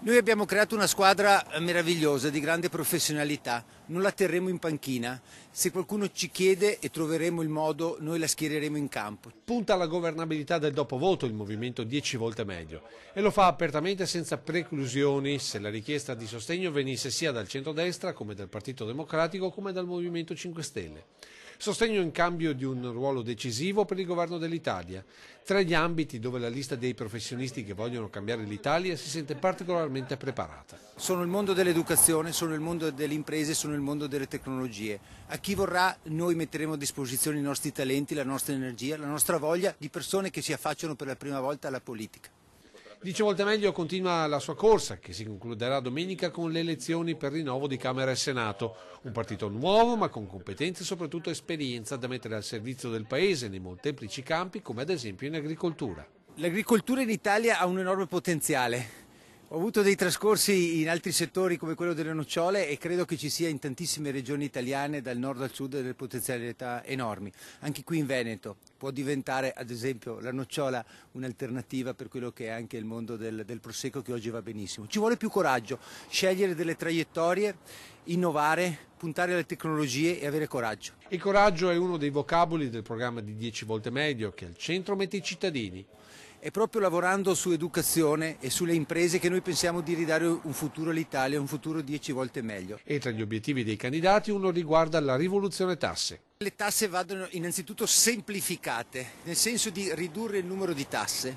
Noi abbiamo creato una squadra meravigliosa, di grande professionalità, non la terremo in panchina, se qualcuno ci chiede e troveremo il modo, noi la schiereremo in campo. Punta alla governabilità del dopovoto il movimento 10 volte meglio e lo fa apertamente senza preclusioni se la richiesta di sostegno venisse sia dal centrodestra come dal Partito Democratico come dal Movimento 5 Stelle. Sostegno in cambio di un ruolo decisivo per il governo dell'Italia, tra gli ambiti dove la lista dei professionisti che vogliono cambiare l'Italia si sente particolarmente preparata. Sono il mondo dell'educazione, sono il mondo delle imprese, sono il mondo delle tecnologie. A chi vorrà noi metteremo a disposizione i nostri talenti, la nostra energia, la nostra voglia di persone che si affacciano per la prima volta alla politica. 10 volte meglio continua la sua corsa, che si concluderà domenica con le elezioni per rinnovo di Camera e Senato. Un partito nuovo ma con competenze e soprattutto esperienza da mettere al servizio del Paese nei molteplici campi, come ad esempio in agricoltura. L'agricoltura in Italia ha un enorme potenziale. Ho avuto dei trascorsi in altri settori come quello delle nocciole e credo che ci sia in tantissime regioni italiane, dal nord al sud, delle potenzialità enormi. Anche qui in Veneto può diventare, ad esempio, la nocciola un'alternativa per quello che è anche il mondo del prosecco, che oggi va benissimo. Ci vuole più coraggio, scegliere delle traiettorie, innovare, puntare alle tecnologie e avere coraggio. Il coraggio è uno dei vocaboli del programma di 10 volte meglio, che al centro mette i cittadini. È proprio lavorando su educazione e sulle imprese che noi pensiamo di ridare un futuro all'Italia, un futuro 10 volte meglio. E tra gli obiettivi dei candidati uno riguarda la rivoluzione tasse. Le tasse vadano innanzitutto semplificate, nel senso di ridurre il numero di tasse.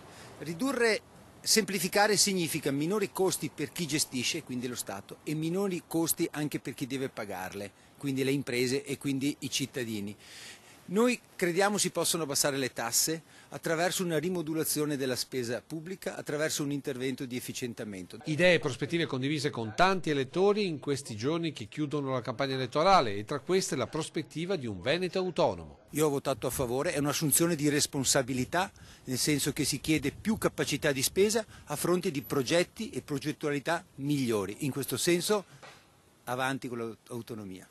Semplificare significa minori costi per chi gestisce, quindi lo Stato, e minori costi anche per chi deve pagarle, quindi le imprese e quindi i cittadini. Noi crediamo si possono abbassare le tasse attraverso una rimodulazione della spesa pubblica, attraverso un intervento di efficientamento. Idee e prospettive condivise con tanti elettori in questi giorni che chiudono la campagna elettorale e tra queste la prospettiva di un Veneto autonomo. Io ho votato a favore, è un'assunzione di responsabilità, nel senso che si chiede più capacità di spesa a fronte di progetti e progettualità migliori. In questo senso, avanti con l'autonomia.